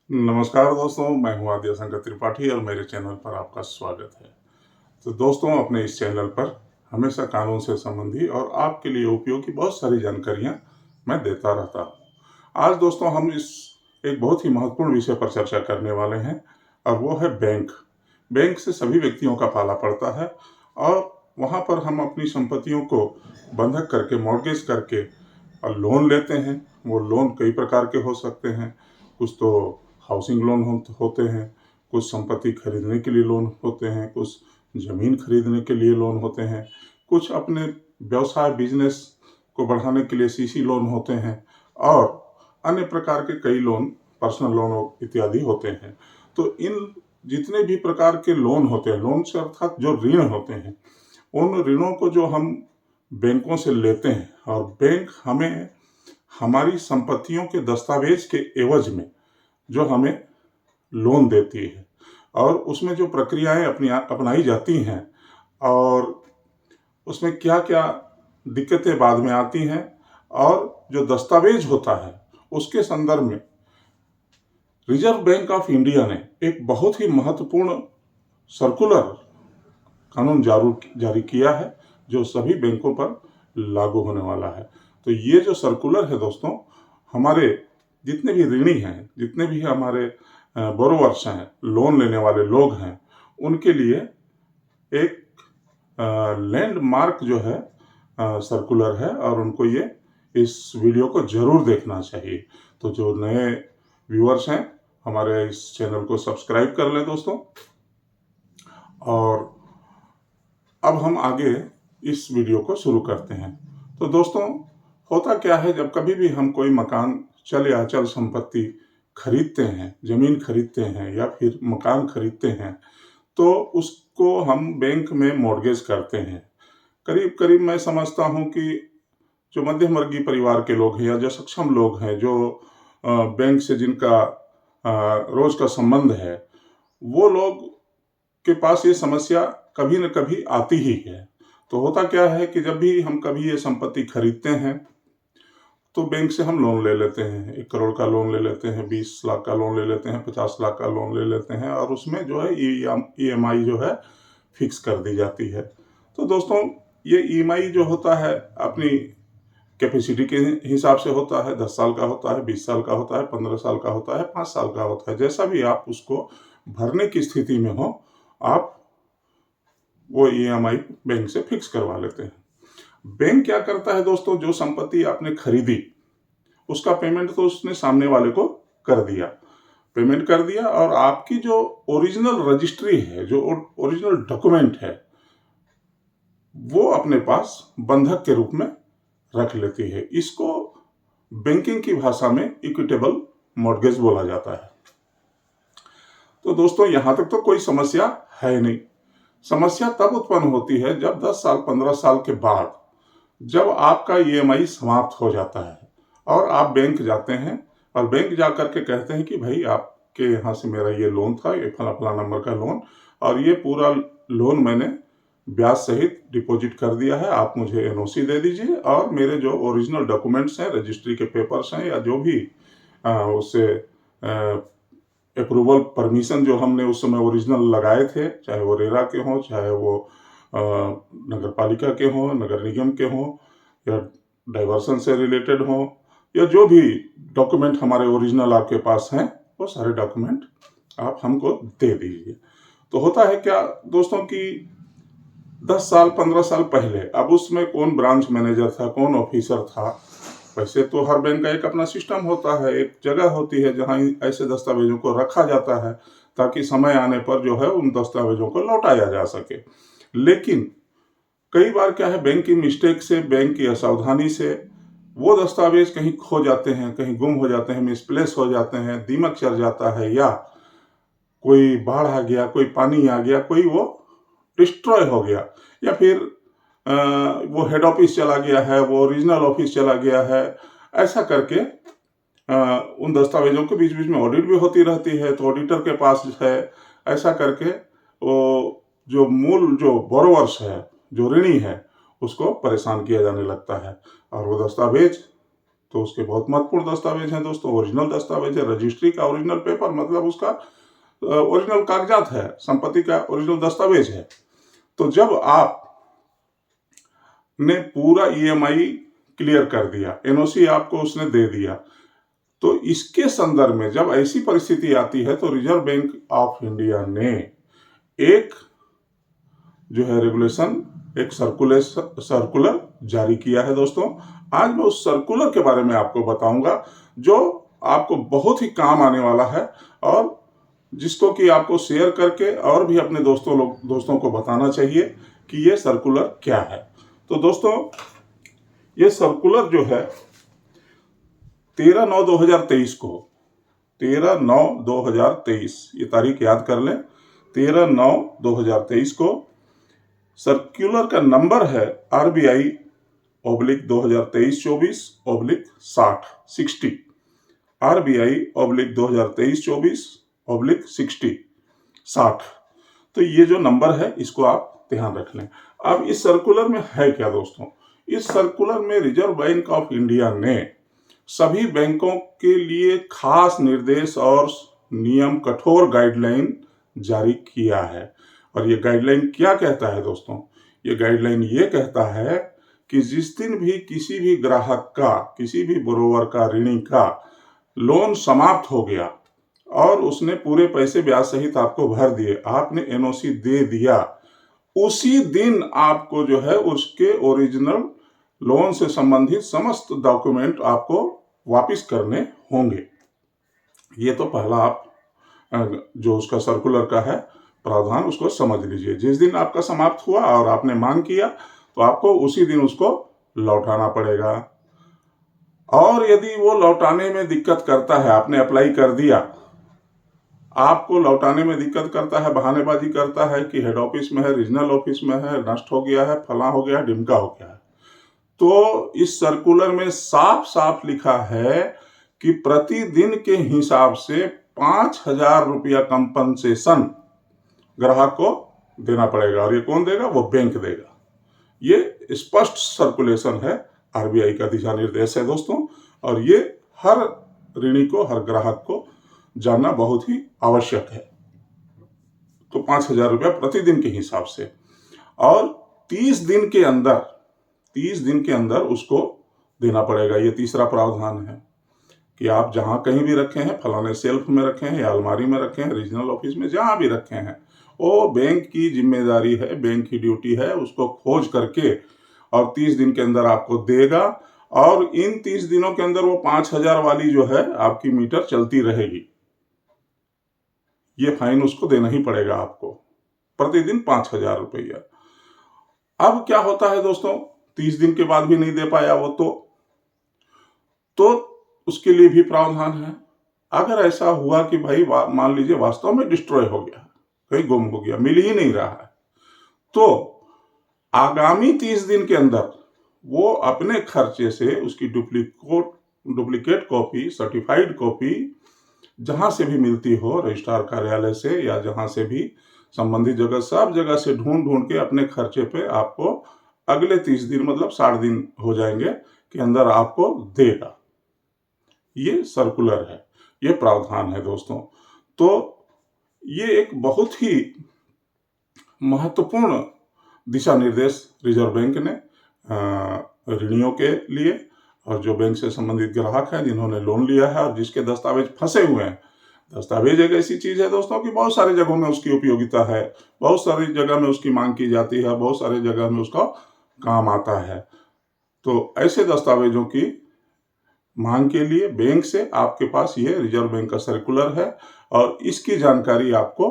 नमस्कार दोस्तों, मैं हूं आद्य शंकर त्रिपाठी और मेरे चैनल पर आपका स्वागत है। तो दोस्तों, अपने इस चैनल पर हमेशा कानून से संबंधी और आपके लिए उपयोगी बहुत सारी जानकारियां मैं देता रहता हूं। आज दोस्तों हम इस एक बहुत ही महत्वपूर्ण विषय पर चर्चा करने वाले हैं और वो है बैंक। बैंक से सभी व्यक्तियों का पाला पड़ता है और वहां पर हम अपनी संपत्तियों को बंधक करके, मॉर्गेज करके और लोन लेते हैं। वो लोन कई प्रकार के हो सकते हैं। कुछ तो हाउसिंग लोन होते हैं, कुछ संपत्ति खरीदने के लिए लोन होते हैं, कुछ ज़मीन खरीदने के लिए लोन होते हैं, कुछ अपने व्यवसाय बिजनेस को बढ़ाने के लिए सीसी लोन होते हैं और अन्य प्रकार के कई लोन, पर्सनल लोन इत्यादि होते हैं। तो इन जितने भी प्रकार के लोन होते हैं, लोन से अर्थात जो ऋण होते हैं, उन ऋणों को जो हम बैंकों से लेते हैं और बैंक हमें हमारी संपत्तियों के दस्तावेज के एवज में जो हमें लोन देती है और उसमें जो प्रक्रियाएं अपनाई जाती हैं और उसमें क्या क्या दिक्कतें बाद में आती हैं और जो दस्तावेज होता है उसके संदर्भ में रिजर्व बैंक ऑफ इंडिया ने एक बहुत ही महत्वपूर्ण सर्कुलर कानून जारी किया है जो सभी बैंकों पर लागू होने वाला है। तो ये जो सर्कुलर है दोस्तों, हमारे जितने भी ऋणी हैं, जितने भी हमारे बोरोवर्स हैं, लोन लेने वाले लोग हैं, उनके लिए एक लैंडमार्क जो है सर्कुलर है और उनको ये इस वीडियो को जरूर देखना चाहिए। तो जो नए व्यूअर्स हैं, हमारे इस चैनल को सब्सक्राइब कर लें दोस्तों। और अब हम आगे इस वीडियो को शुरू करते हैं। तो दोस्तों, होता क्या है, जब कभी भी हम कोई मकान, चल या अचल संपत्ति खरीदते हैं, जमीन खरीदते हैं या फिर मकान खरीदते हैं, तो उसको हम बैंक में मॉर्गेज करते हैं। करीब करीब मैं समझता हूं कि जो मध्यम वर्गीय परिवार के लोग हैं या जो सक्षम लोग हैं, जो बैंक से जिनका रोज का संबंध है, वो लोग के पास ये समस्या कभी न कभी आती ही है। तो होता क्या है कि जब भी हम कभी ये संपत्ति खरीदते हैं तो बैंक से हम लोन ले लेते हैं। 1 करोड़ का लोन ले लेते हैं, 20 लाख का लोन ले लेते हैं, 50 लाख का लोन ले लेते हैं और उसमें जो है EMI जो है फिक्स कर दी जाती है। तो दोस्तों, ये EMI जो होता है अपनी कैपेसिटी के हिसाब से होता है। 10 साल का होता है, 20 साल का होता है, 15 साल का होता है, 5 साल का होता है। जैसा भी आप उसको भरने की स्थिति में हो, आप वो EMI बैंक से फिक्स करवा लेते हैं। बैंक क्या करता है दोस्तों, जो संपत्ति आपने खरीदी उसका पेमेंट तो उसने सामने वाले को कर दिया, पेमेंट कर दिया और आपकी जो ओरिजिनल रजिस्ट्री है, जो ओरिजिनल डॉक्यूमेंट है, वो अपने पास बंधक के रूप में रख लेती है। इसको बैंकिंग की भाषा में इक्विटेबल मॉर्गेज बोला जाता है। तो दोस्तों, यहां तक तो कोई समस्या है नहीं। समस्या तब उत्पन्न होती है जब 10 साल 15 साल के बाद जब आपका EMI समाप्त हो जाता है और आप बैंक जाते हैं और बैंक जाकर के कहते हैं कि भाई, आपके यहाँ से मेरा ये लोन था, ये फला फला नंबर का लोन, और ये पूरा लोन मैंने ब्याज सहित डिपॉजिट कर दिया है, आप मुझे NOC दे दीजिए और मेरे जो ओरिजिनल डॉक्यूमेंट्स हैं, रजिस्ट्री के पेपर्स हैं या जो भी उससे अप्रूवल परमिशन जो हमने उस समय ओरिजिनल लगाए थे, चाहे वो रेरा के हों, चाहे वो नगर पालिका के हों, नगर निगम के हों या डाइवर्सन से रिलेटेड हों, या जो भी डॉक्यूमेंट हमारे ओरिजिनल आपके पास हैं, वो सारे डॉक्यूमेंट आप हमको दे दीजिए। तो होता है क्या दोस्तों कि 10 साल 15 साल पहले, अब उसमें कौन ब्रांच मैनेजर था, कौन ऑफिसर था, वैसे तो हर बैंक का एक अपना सिस्टम होता है, एक जगह होती है जहां ऐसे दस्तावेजों को रखा जाता है ताकि समय आने पर जो है उन दस्तावेजों को लौटाया जा सके। लेकिन कई बार क्या है, बैंक की मिस्टेक से, बैंक की असावधानी से वो दस्तावेज कहीं खो जाते हैं, कहीं गुम हो जाते हैं, मिसप्लेस हो जाते हैं, दीमक चढ़ जाता है, या कोई बाढ़ आ गया, कोई पानी आ गया, कोई वो डिस्ट्रॉय हो गया, या फिर वो हेड ऑफिस चला गया है, वो रीजनल ऑफिस चला गया है। ऐसा करके उन दस्तावेजों के बीच बीच में ऑडिट भी होती रहती है, तो ऑडिटर के पास है, ऐसा करके वो जो मूल जो बोरोवर्स है, जो ऋणी है, उसको परेशान किया जाने लगता है और वो दस्तावेज तो उसके बहुत महत्वपूर्ण दस्तावेज हैं दोस्तों। ओरिजिनल दस्तावेज है, रजिस्ट्री का ओरिजिनल पेपर, मतलब उसका ओरिजिनल कागजात है, संपत्ति का ओरिजिनल दस्तावेज है। तो जब आप ने पूरा ईएमआई क्लियर कर दिया, एनओसी आपको उसने दे दिया, तो इसके संदर्भ में जब ऐसी परिस्थिति आती है तो रिजर्व बैंक ऑफ इंडिया ने एक जो है रेगुलेशन, एक सर्कुलर जारी किया है दोस्तों। आज मैं उस सर्कुलर के बारे में आपको बताऊंगा जो आपको बहुत ही काम आने वाला है और जिसको कि आपको शेयर करके और भी अपने दोस्तों को बताना चाहिए कि ये सर्कुलर क्या है। तो दोस्तों ये सर्कुलर जो है 13/9/2023 को, 13/9/2023, ये तारीख याद कर लें, 13/9/2023 को सर्कुलर का नंबर है RBI/2023-24/60 RBI/2023-24/60। तो ये जो नंबर है इसको आप ध्यान रख लें। अब इस सर्कुलर में है क्या दोस्तों? इस सर्कुलर में रिजर्व बैंक ऑफ इंडिया ने सभी बैंकों के लिए खास निर्देश और नियम, कठोर गाइडलाइन जारी किया है। और ये गाइडलाइन क्या कहता है दोस्तों? ये गाइडलाइन ये कहता है कि जिस दिन भी किसी भी ग्राहक का, किसी भी बोरोवर का, ऋणी का लोन समाप्त हो गया और उसने पूरे पैसे ब्याज सहित आपको भर दिए, आपने एनओसी दे दिया, उसी दिन आपको जो है उसके ओरिजिनल लोन से संबंधित समस्त डॉक्यूमेंट आपको वापस करने होंगे। ये तो पहला आप जो उसका सर्कुलर का है प्रावधान, उसको समझ लीजिए। जिस दिन आपका समाप्त हुआ और आपने मांग किया तो आपको उसी दिन उसको लौटाना पड़ेगा। और यदि वो लौटाने में दिक्कत करता है, आपने अप्लाई कर दिया, आपको लौटाने में दिक्कत करता है, बहानेबाजी करता है कि हेड ऑफिस में है, रीजनल ऑफिस में है, नष्ट हो गया है, फला हो गया, ढिमका हो गया है, तो इस सर्कुलर में साफ साफ लिखा है कि प्रतिदिन के हिसाब से 5,000 रुपया कंपनसेशन ग्राहक को देना पड़ेगा। और ये कौन देगा? वो बैंक देगा। ये स्पष्ट सर्कुलेशन है, आरबीआई का दिशा निर्देश है दोस्तों, और ये हर ऋणी को, हर ग्राहक को जानना बहुत ही आवश्यक है। तो 5,000 रुपया प्रतिदिन के हिसाब से, और 30 दिन के अंदर उसको देना पड़ेगा। ये तीसरा प्रावधान है कि आप जहां कहीं भी रखे हैं, फलाने सेल्फ में रखे हैं या अलमारी में रखे हैं, रीजनल ऑफिस में जहां भी रखे हैं, वो बैंक की जिम्मेदारी है, बैंक की ड्यूटी है उसको खोज करके और 30 दिन के अंदर आपको देगा। और इन 30 दिनों के अंदर वो 5,000 वाली जो है आपकी मीटर चलती रहेगी। ये फाइन उसको देना ही पड़ेगा आपको, प्रतिदिन 5,000 रुपया। अब क्या होता है दोस्तों, 30 दिन के बाद भी नहीं दे पाया वो, तो उसके लिए भी प्रावधान है। अगर ऐसा हुआ कि भाई मान लीजिए वास्तव में डिस्ट्रॉय हो गया, कहीं गुम हो गया, मिल ही नहीं रहा है, तो आगामी 30 दिन के अंदर वो अपने खर्चे से उसकी डुप्लीकेट कॉपी, सर्टिफाइड कॉपी जहां से भी मिलती हो, रजिस्ट्रार कार्यालय से या जहां से भी संबंधित जगह, सब जगह से ढूंढ के अपने खर्चे पे आपको अगले 30 दिन, मतलब 60 दिन हो जाएंगे, के अंदर आपको देगा। ये सर्कुलर है, ये प्रावधान है दोस्तों। तो ये एक बहुत ही महत्वपूर्ण दिशा निर्देश रिजर्व बैंक ने ऋणियों के लिए, और जो बैंक से संबंधित ग्राहक हैं जिन्होंने लोन लिया है और जिसके दस्तावेज फंसे हुए हैं। दस्तावेज एक ऐसी चीज है दोस्तों कि बहुत सारी जगहों में उसकी उपयोगिता है, बहुत सारी जगह में उसकी मांग की जाती है, बहुत सारी जगह में उसका काम आता है। तो ऐसे दस्तावेजों की मांग के लिए बैंक से आपके पास ये रिजर्व बैंक का सर्कुलर है और इसकी जानकारी आपको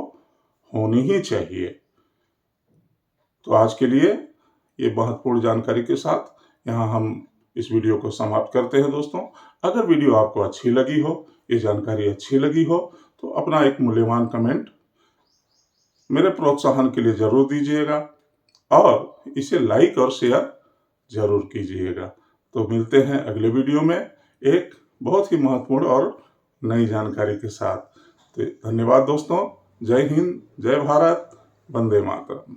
होनी ही चाहिए। तो आज के लिए ये महत्वपूर्ण जानकारी के साथ यहाँ हम इस वीडियो को समाप्त करते हैं दोस्तों। अगर वीडियो आपको अच्छी लगी हो, ये जानकारी अच्छी लगी हो, तो अपना एक मूल्यवान कमेंट मेरे प्रोत्साहन के लिए जरूर दीजिएगा और इसे लाइक और शेयर जरूर कीजिएगा। तो मिलते हैं अगले वीडियो में एक बहुत ही महत्वपूर्ण और नई जानकारी के साथ। तो धन्यवाद दोस्तों। जय हिंद, जय भारत, वंदे मातरम।